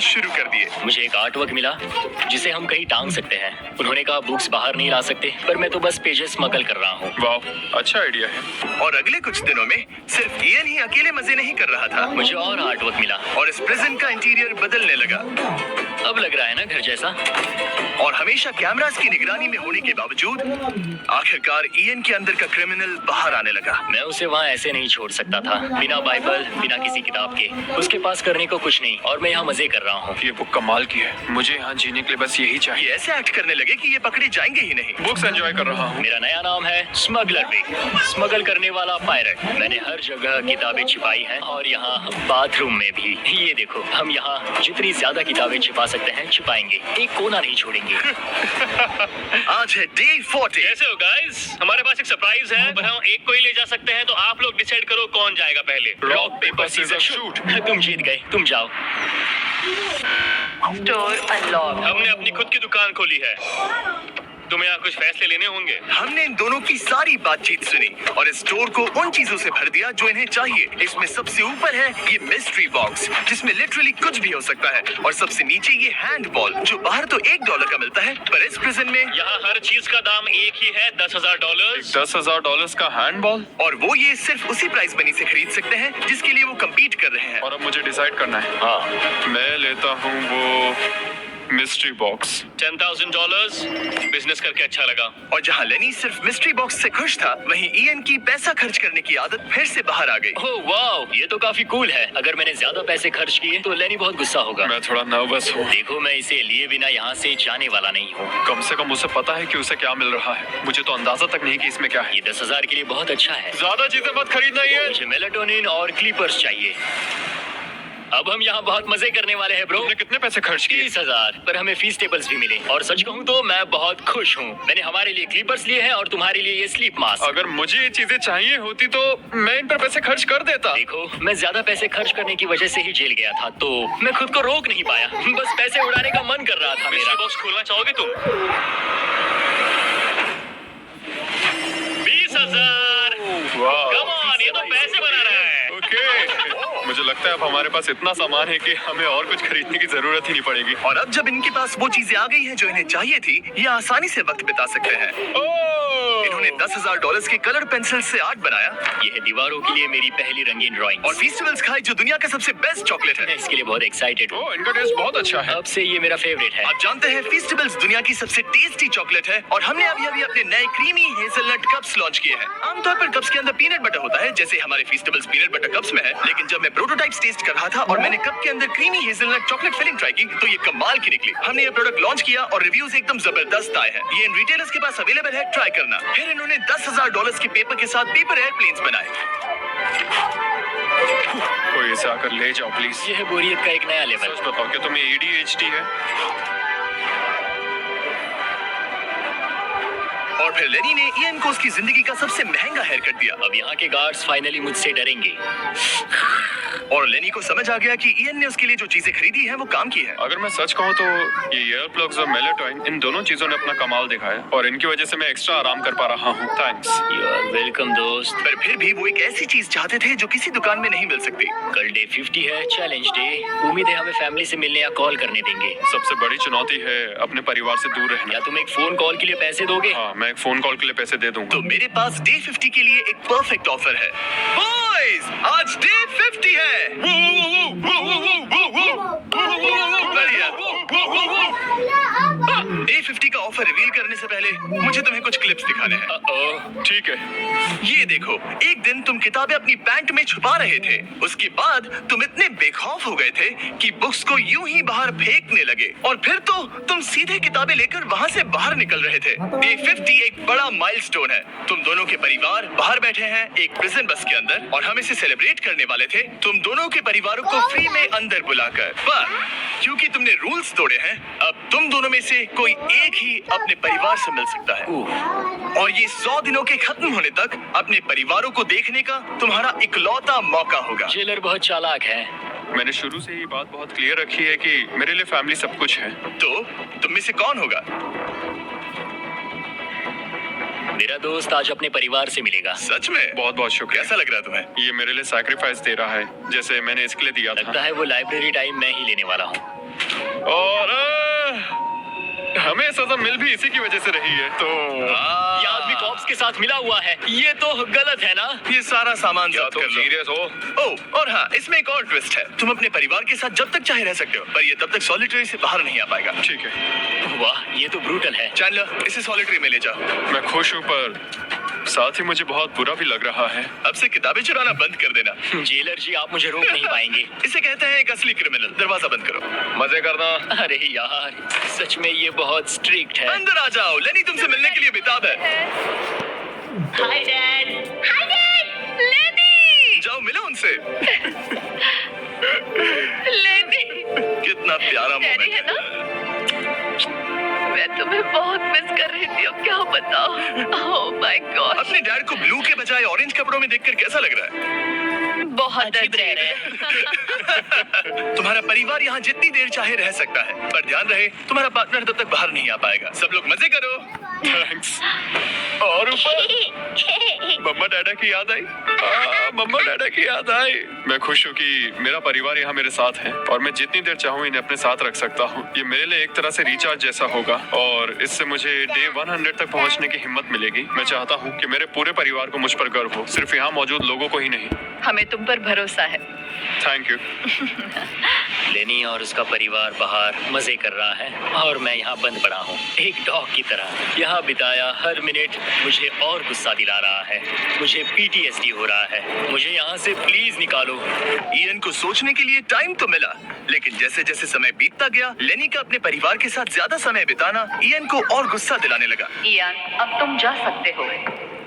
शुरू कर दिए। मुझे एक आर्ट वर्क मिला जिसे हम कहीं टांग सकते हैं। उन्होंने कहा बुक्स बाहर नहीं ला सकते, पर मैं तो बस पेजेस स्मगल कर रहा हूँ। वाह, अच्छा आइडिया है। और अगले कुछ दिनों में सिर्फ इयन ही अकेले मजे नहीं कर रहा था मुझे और आर्ट वर्क मिला और इस प्रिजन का इंटीरियर बदलने लगा। अब लग रहा है ना घर जैसा। और हमेशा कैमरास की निगरानी में होने के बावजूद आखिरकार इयन के अंदर का क्रिमिनल बाहर आने लगा। मैं उसे वहाँ ऐसे नहीं छोड़ सकता था, बिना बाइबल, बिना किसी किताब के। उसके पास करने को कुछ नहीं, और मैं यहाँ मजे कर रहा हूँ। ये बुक कमाल की है। मुझे यहाँ जीने के लिए बस यही ये चाहिए। ऐसे एक्ट करने लगे कि ये पकड़े जाएंगे ही नहीं। बुक्स एंजॉय कर रहा हूँ। मेरा नया नाम है स्मगलर बिग, स्मगल करने वाला पायरेट। मैंने हर जगह किताबें छिपाई हैं, और यहाँ बाथरूम में भी। ये देखो, हम यहाँ जितनी ज्यादा किताबें छिपा सकते हैं छिपाएंगे, एक कोना नहीं छोड़ेंगे। आज है डे 40। कैसे हो गाइस? हमारे पास एक सरप्राइज है, पर हम एक को ही ले जा सकते हैं, तो आप लोग डिसाइड करो कौन जाएगा पहले। Rock paper scissor shoot. तुम जीत गए, तुम जाओ। Store unlock. हमने अपनी खुद की दुकान खोली है, तुम्हें यहाँ कुछ फैसले लेने होंगे। हमने इन दोनों की सारी बातचीत सुनी और इस स्टोर को उन चीजों से भर दिया जो इन्हें चाहिए। इसमें सबसे ऊपर है ये मिस्ट्री बॉक्स, जिसमें लिटरली कुछ भी हो सकता है, और सबसे नीचे ये हैंडबॉल जो बाहर तो $1 का मिलता है, पर इस प्रिजन में यहाँ हर चीज का दाम एक ही है, $10,000। $10,000 का हैंडबॉल। और वो ये सिर्फ उसी प्राइस मनी से खरीद सकते हैं जिसके लिए वो कम्पीट कर रहे हैं। और अब मुझे डिसाइड करना है। हाँ, मैं लेता हूँ वो मिस्ट्री बॉक्स। $10,000। बिजनेस करके अच्छा लगा। और जहाँ लेनी सिर्फ मिस्ट्री बॉक्स से खुश था, वहीं इयन की पैसा खर्च करने की आदत फिर से बाहर आ गई। ओह वाह, ये तो काफी कूल है। अगर मैंने ज्यादा पैसे खर्च किए तो लेनी बहुत गुस्सा होगा। मैं थोड़ा नर्वस हूँ। देखो, मैं इसे लिए बिना यहाँ से जाने वाला नहीं हूँ। कम से कम उसे पता है कि उसे क्या मिल रहा है। मुझे तो अंदाजा तक नहीं कि इसमें क्या है। ये 10,000 के लिए बहुत अच्छा है। ज्यादा चीजें मत खरीदना ये। मुझे मेलाटोनिन और क्लीपर्स चाहिए। अब हम यहाँ बहुत मजे करने वाले हैं ब्रो। तुमने कितने पैसे खर्च किए? 30,000, पर हमें फीस्टेबल्स भी मिले। और सच कहूँ तो मैं बहुत खुश हूँ। मैंने हमारे लिए क्लीपर्स लिए हैं और तुम्हारे लिए ये स्लीप मास्क। अगर मुझे ये चीजें चाहिए होती तो मैं इन पर पैसे खर्च कर देता। देखो, मैं ज्यादा पैसे खर्च करने की वजह से ही जेल गया था, तो मैं खुद को रोक नहीं पाया। बस पैसे उड़ाने का मन कर रहा था मेरा। बॉक्स खोलना चाहोगे तुम? 20,000। वाह। कम ऑन, ये तो पैसे बना रहा है। ओके। मुझे लगता है अब हमारे पास इतना सामान है कि हमें और कुछ खरीदने की जरूरत ही नहीं पड़ेगी। और अब जब इनके पास वो चीजें आ गई हैं जो इन्हें चाहिए थी, ये आसानी से वक्त बिता सकते हैं। इन्होंने $10,000 के कलर पेंसिल से आर्ट बनाया ये है दीवारों के लिए मेरी पहली रंगीन ड्राइंग। और फीस्टिवल्स खाए जो दुनिया का सबसे बेस्ट चॉकलेट मैं है। इसके लिए बहुत एक्साइटेड हूँ। ओह, इनका टेस्ट बहुत अच्छा है। अब से ये मेरा फेवरेट है। आप जानते हैं फीस्टिवल्स दुनिया की सबसे टेस्टी चॉकलेट है, और हमने अभी अभी अपने नए क्रीमी हेजलनट कप्स लॉन्च किए हैं। आमतौर पर कप्स के अंदर पीनट बटर होता है, जैसे हमारे फीस्टिवल्स पीनट बटर कप्स में है, लेकिन जब मैं प्रोटोटाइप्स टेस्ट कर रहा था और मैंने कप के अंदर creamy hazelnut chocolate filling try की, तो ये कमाल की निकली। हमने ये प्रोडक्ट लॉन्च किया और रिव्यूज एकदम जबरदस्त आए हैं। ये इन रिटेलर्स के पास अवेलेबल है, ट्राई करना। फिर इन्होंने $10,000 के पेपर के साथ पेपर एयरप्लेन्स बनाए। कोई इसे आकर ले जाओ प्लीज। ये है बोरियत का एक नया लेवल। सच बताओ, क्या तुम्हें ADHD है? और फिर लेनी ने इयन को उसकी जिंदगी का सबसे महंगा हेयर कट दिया। अब यहाँ के गार्ड्स फाइनली मुझसे डरेंगे। और लेनी को समझ आ गया कि इयन ने उसके लिए जो चीजें खरीदी हैं वो काम की है। अगर मैं सच कहूँ तो ये ईयर प्लग्स और मेलाटोनिन, इन दोनों चीजों ने अपना कमाल दिखाया, और इनकी वजह से मैं एक्स्ट्रा आराम कर पा रहा हूँ। थैंक्स। यू आर वेलकम दोस्त। पर फिर भी वो एक ऐसी चीज चाहते थे जो किसी दुकान में नहीं मिल सकती। कल डे 50 है, चैलेंज डे। उम्मीद है हमें फैमिली से मिलने या कॉल करने देंगे। सबसे बड़ी चुनौती है अपने परिवार से दूर रहना। या तुम एक फोन कॉल के लिए पैसे दोगे? हाँ, मैं एक फोन कॉल के लिए पैसे दे दूंगा। तो मेरे पास डे 50 के लिए एक परफेक्ट ऑफर है। बॉयज, आज डे 50 है। बढ़िया। डे 50 का ऑफर रिवील करने से पहले मुझे तुम्हें कुछ क्लिप्स दिखाने हैं। ठीक है। ये देखो, एक दिन तुम किताबें अपनी पैंट में छुपा रहे थे। उसके बाद तुम इतने बेखौफ हो गए थे कि बुक्स को यूं ही बाहर फेंकने लगे, और फिर तो तुम सीधे किताबें लेकर वहां से बाहर निकल रहे थे। डे 50 एक बड़ा माइलस्टोन है। तुम दोनों के परिवार बाहर बैठे हैं एक प्रिजन बस के अंदर, और हम इसे सेलिब्रेट करने वाले थे तुम दोनों के परिवारों को फ्री में अंदर बुलाकर। पर क्योंकि तुमने रूल्स तोड़े हैं, अब तुम दोनों में से कोई एक ही अपने परिवार से मिल सकता है। और ये 100 दिनों के खत्म होने तक अपने परिवारों को देखने का तुम्हारा इकलौता मौका होगा। जेलर बहुत चालाक है। मैंने शुरू से ही बात बहुत क्लियर रखी है कि मेरे लिए फैमिली सब कुछ है। तो तुम में से कौन होगा? मेरा दोस्त आज अपने परिवार से मिलेगा। सच में? बहुत बहुत शुक्रिया। कैसा लग रहा है तुम्हें? ये मेरे लिए सैक्रिफाइस दे रहा है, जैसे मैंने इसके लिए दिया था। लगता है वो लाइब्रेरी टाइम मैं ही लेने वाला हूँ। हमें सजा मिल भी इसी की वजह से रही है, तो ये आदमी कॉप्स के साथ मिला हुआ है, ये तो गलत है ना? ये सारा सामान जब्त कर लो। सीरियस हो? ओह, और हाँ, इसमें एक और ट्विस्ट है। तुम अपने परिवार के साथ जब तक चाहे रह सकते हो, पर ये तब तक सॉलिटरी से बाहर नहीं आ पाएगा। ठीक है। वाह, ये तो ब्रूटल है। चैंडलर, इसे सॉलिटरी में ले जाओ। मैं खुश हूँ, पर साथ ही मुझे बहुत बुरा भी लग रहा है। अब से किताबें चुराना बंद कर देना। जेलर जी, आप मुझे रोक नहीं पाएंगे। इसे कहते हैं एक असली क्रिमिनल। दरवाजा बंद करो। मजे करना। अरे यार, सच में ये बहुत स्ट्रिक्ट है। अंदर आ जाओ, लेनी तुमसे मिलने के लिए बेताब है। Hi dad. Hi dad. लेनी। जाओ मिलो उनसे। लेनी। कितना प्यारा डैडी मोमेंट है ना? मैं तुम्हें बहुत मिस कर रही थी, अब क्या बताओ। ओह माय गॉड। अपने डैड को ब्लू के बजाय ऑरेंज कपड़ों में देखकर कैसा लग रहा है? बहुत अजीब रह अजीब। रहे हैं। तुम्हारा परिवार यहाँ जितनी देर चाहे रह सकता है, पर ध्यान रहे तुम्हारा पार्टनर तब तक बाहर नहीं आ पाएगा। सब लोग मजे करो। थैंक्स। और ऊपर मम्मा डैडा की याद आई। मम्मा डैडा की याद आई। मैं खुश हूँ कि मेरा परिवार यहाँ मेरे साथ है और मैं जितनी देर चाहूँ इन्हें अपने साथ रख सकता हूँ। ये मेरे लिए एक तरह से रिचार्ज जैसा होगा और इससे मुझे डे 100 तक पहुँचने की हिम्मत मिलेगी। मैं चाहता हूँ कि मेरे पूरे परिवार को मुझ पर गर्व हो, सिर्फ यहाँ मौजूद लोगों को ही नहीं। हमें तुम पर भरोसा है। Thank you. लेनी और उसका परिवार बाहर मजे कर रहा है और मैं यहाँ बंद पड़ा हूँ, एक डॉग की तरह। यहाँ बिताया हर मिनट मुझे और गुस्सा दिला रहा है। मुझे PTSD हो रहा है। मुझे यहाँ से प्लीज निकालो। इयन को सोचने के लिए टाइम तो मिला, लेकिन जैसे जैसे समय बीतता गया, लेनी का अपने परिवार के साथ ज्यादा समय बिताना इयन को और गुस्सा दिलाने लगा। इयान, अब तुम जा सकते हो।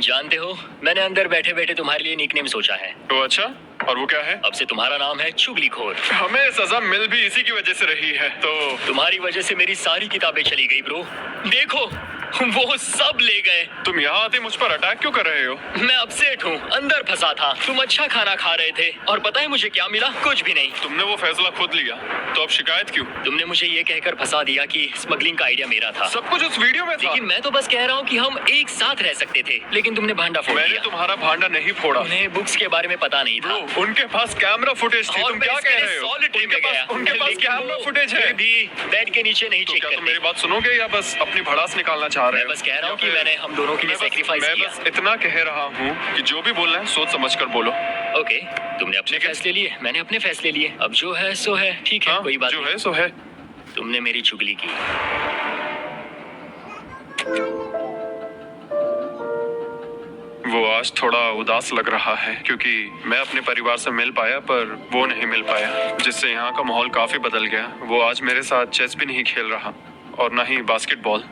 जानते हो, मैंने अंदर बैठे बैठे तुम्हारे लिए निकनेम सोचा है। तो अच्छा, और वो क्या है? अब से तुम्हारा नाम है चुगलीखोर। हमें सजा मिल भी इसी की वजह से रही है, तो तुम्हारी वजह से मेरी सारी किताबें चली गई ब्रो। देखो, वो सब ले गए। तुम यहाँ आते मुझ पर अटैक क्यों कर रहे हो? मैं अपसेट हूँ, अंदर फंसा था। तुम अच्छा खाना खा रहे थे और पता है मुझे क्या मिला? कुछ भी नहीं। तुमने वो फैसला खुद लिया, तो अब शिकायत क्यों? तुमने मुझे ये कहकर फंसा दिया कि स्मगलिंग का आइडिया मेरा था। सब कुछ उस वीडियो में था। लेकिन मैं तो बस कह रहा हूँ कि हम एक साथ रह सकते थे, लेकिन तुमने भांडा फोड़ मैंने दिया। तुम्हारा भांडा नहीं फोड़ा। उन्हें बुक्स के बारे में पता नहीं था। ब्रो, उनके पास कैमरा फुटेज थी। और तुम मैं क्या इसके कह लिए रहे हो? सॉलिटरी में गया। उनके पास लेकिन कैमरा वो फुटेज है। फिर भी बेड के नीचे नहीं तो चेक क्या तुम करते। मेरी बात सुनोगे या बस अपनी भड़ास निकालना चाह रहे मैं हो? बस कह रहा हूँ कि या फिर- मैंने हम दोनों के लिए मैं बस- सेक्रीफाइस मैं किया। बस इतना कह रहा हूँ कि जो भी बोलना है सोच समझ कर बोलो। ओके, तुमने अपने ठीक है। फैसले लिए, मैंने अपने फैसले लिए। अब जो है सो है, ठीक है, हाँ, कोई बात जो नहीं। है सो है। तुमने मेरी चुगली की। वो आज थोड़ा उदास लग रहा है क्योंकि मैं अपने परिवार से मिल पाया पर वो नहीं मिल पाया, जिससे यहाँ का माहौल काफी बदल गया। वो आज मेरे साथ चेस भी नहीं खेल रहा और ना ही बास्केटबॉल।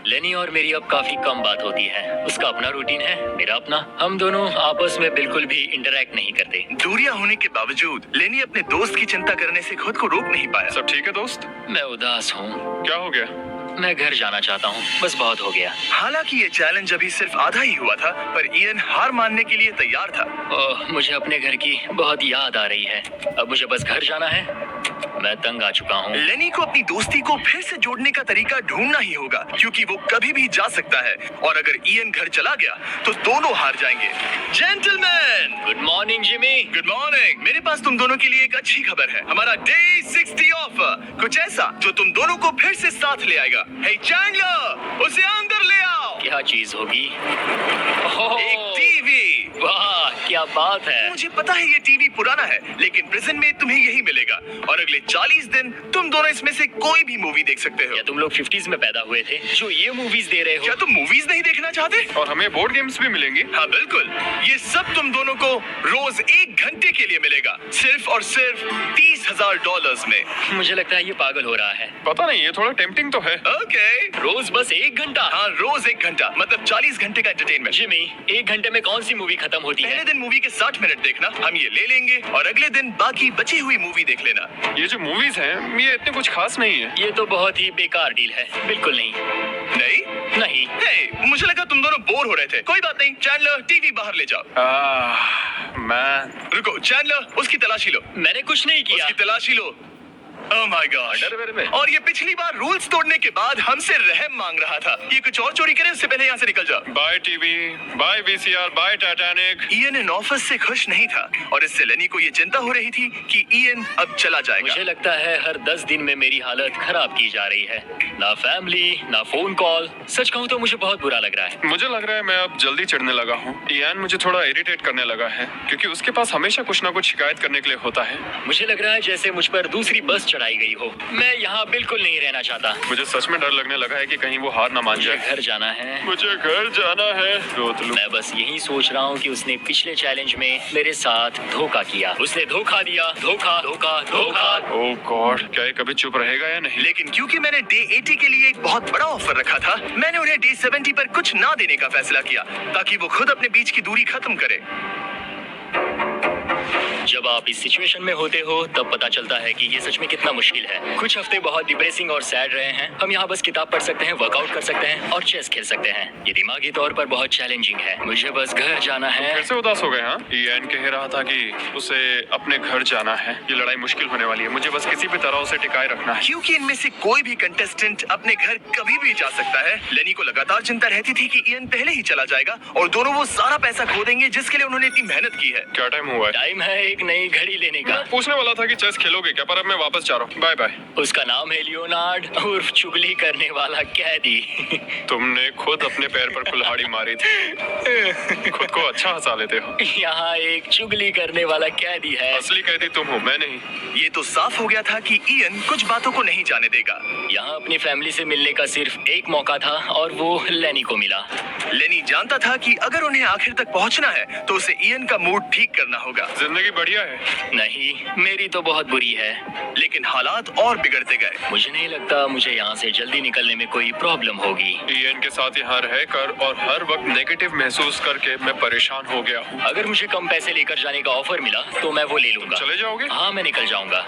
लेनी और मेरी अब काफी कम बात होती है। उसका अपना रूटीन है, मेरा अपना। हम दोनों आपस में बिल्कुल भी इंटरेक्ट नहीं करते। दूरियां होने के बावजूद लेनी अपने दोस्त की चिंता करने से खुद को रोक नहीं पाया। सब ठीक है दोस्त? मैं उदास हूँ। क्या हो गया? मैं घर जाना चाहता हूँ, बस बहुत हो गया। हालांकि ये चैलेंज अभी सिर्फ आधा ही हुआ था, पर इयन हार मानने के लिए तैयार था। ओह, मुझे अपने घर की बहुत याद आ रही है। अब मुझे बस घर जाना है। मैं तंग आ चुका हूँ। लेनी को अपनी दोस्ती को फिर से जोड़ने का तरीका ढूंढना ही होगा, क्योंकि वो कभी भी जा सकता है और अगर इयन घर चला गया तो दोनों हार जाएंगे। Gentleman, good morning Jimmy. Good morning. मेरे पास तुम दोनों के लिए एक अच्छी खबर है। हमारा डे 60 ऑफर, कुछ ऐसा जो तुम दोनों को फिर से साथ ले आएगा। हे चैंडलर, उसे अंदर ले आओ। क्या चीज होगी? ओह, एक टीवी। वाह, क्या बात है। मुझे पता है ये टीवी पुराना है, लेकिन प्रेजेंट में तुम्हें यही मिलेगा और अगले 40 दिन तुम दोनों इसमें से कोई भी मूवी देख सकते हो। क्या तुम लोग 50s में पैदा हुए थे जो ये मूवीज दे रहे क्या हो? तुम मूवीज नहीं देखना चाहते? और हमें बोर्ड गेम्स भी मिलेंगी। हाँ बिल्कुल, ये सब तुम दोनों को रोज 1 घंटे के लिए मिलेगा, सिर्फ और सिर्फ $30,000 में। मुझे लगता है ये पागल हो रहा है। पता नहीं, ये थोड़ा टेम्पटिंग तो है। ओके, रोज बस 1 घंटा? हाँ रोज 1 घंटा, मतलब 40 घंटे का एंटरटेनमेंट। जिमी, 1 घंटे में कौन सी मूवी खत्म होती पहले है? दिन मूवी के 60 मिनट देखना, हम ये ले लेंगे और अगले दिन बाकी बची हुई मूवी देख लेना। ये जो मूवीज हैं ये इतने कुछ खास नहीं है। ये तो बहुत ही बेकार डील है। बिल्कुल नहीं। नहीं? नहीं। हे, मुझे लगा तुम दोनों बोर हो रहे थे। कोई बात नहीं, चैंडलर टीवी बाहर ले जाओ। मैं रुको चैंडलर, उसकी तलाशी लो। मैंने कुछ नहीं किया। उसकी तलाशी लो। Oh my god. अंडरवेयर में? और ये पिछली बार रूल्स तोड़ने के बाद हमसे रहम मांग रहा था। ये कुछ और चोरी करे उससे पहले यहाँ से निकल जा। Bye TV, bye VCR, bye Titanic. ईएन इन ऑफिस से खुश नहीं था और इससे लेनी को ये चिंता हो रही थी कि ईएन अब चला जाएगा। मुझे लगता है हर 10 दिन में मेरी हालत खराब की जा रही है। ना फैमिली, ना फोन कॉल। सच कहूँ तो मुझे बहुत बुरा लग रहा है। मुझे लग रहा है मैं अब जल्दी चिढ़ने लगा हूँ। इयान मुझे थोड़ा इरिटेट करने लगा है क्योंकि उसके पास हमेशा कुछ ना कुछ शिकायत करने के लिए होता है। मुझे लग रहा है जैसे मुझ पर दूसरी बस चढ़ाई गई हो। मैं यहाँ बिल्कुल नहीं रहना चाहता। मुझे सच में डर लगने लगा है कि कहीं वो हार ना मान मुझे जाए। घर जाना है। मुझे घर जाना है। रोतलू। मैं बस यही सोच रहा हूँ कि उसने पिछले चैलेंज में मेरे साथ धोखा किया। उसने धोखा दिया। धोखा धोखा धोखा। ओह गॉड, क्या ये कभी चुप रहेगा या नहीं? लेकिन क्योंकि मैंने डे 80 के लिए एक बहुत बड़ा ऑफर रखा था, मैंने उन्हें डे 70 पर कुछ ना देने का फैसला किया ताकि वो खुद अपने बीच की दूरी खत्म करे। जब आप इस सिचुएशन में होते हो तब पता चलता है कि ये सच में कितना मुश्किल है। कुछ हफ्ते बहुत डिप्रेसिंग और सैड रहे हैं। हम यहाँ बस किताब पढ़ सकते हैं, वर्कआउट कर सकते हैं और चेस खेल सकते हैं। ये दिमागी तौर पर बहुत चैलेंजिंग है। मुझे बस घर जाना है। फिर से उदास हो गए? हाँ, इयान कह रहा था कि उसे अपने घर जाना है। ये लड़ाई मुश्किल होने वाली है। मुझे बस किसी भी तरह उसे टिकाए रखना है। क्योंकि इनमें से कोई भी कंटेस्टेंट अपने घर कभी भी जा सकता है। लेनी को लगातार चिंता रहती थी कि ईएन पहले ही चला जाएगा और दोनों वो सारा पैसा खो देंगे जिसके लिए उन्होंने इतनी मेहनत की है। क्या टाइम हुआ है? टाइम है एक नई घड़ी लेने का। पूछने वाला था कि चेस खेलोगे क्या, पर अब मैं वापस जा रहा हूँ। Bye bye. उसका नाम है लियोनार्ड उर्फ चुगली करने वाला कैदी। तुमने खुद अपने पैर पर कुल्हाड़ी मारी थी। खुद को अच्छा हंसा लेते हो। यहाँ एक चुगली करने वाला कैदी है। असली कैदी तुम हो, मैं नहीं। ये तो साफ हो गया था कि ईएन कुछ बातों को नहीं जाने देगा। यहाँ अपनी फैमिली से मिलने का सिर्फ एक मौका था और वो लेनी को मिला। लेनी जानता था कि अगर उन्हें आखिर तक पहुंचना है तो उसे ईएन का मूड ठीक करना होगा। जिंदगी बढ़िया है। नहीं, मेरी तो बहुत बुरी है। लेकिन हालात और बिगड़ते गए। मुझे नहीं लगता मुझे यहाँ से जल्दी निकलने में कोई प्रॉब्लम होगी। इयान के साथ यहाँ रहकर और हर वक्त नेगेटिव महसूस करके मैं परेशान हो गया हूँ। अगर मुझे कम पैसे लेकर जाने का ऑफर मिला तो मैं वो ले लूंगा। चले जाओगे? हाँ, मैं निकल जाऊंगा।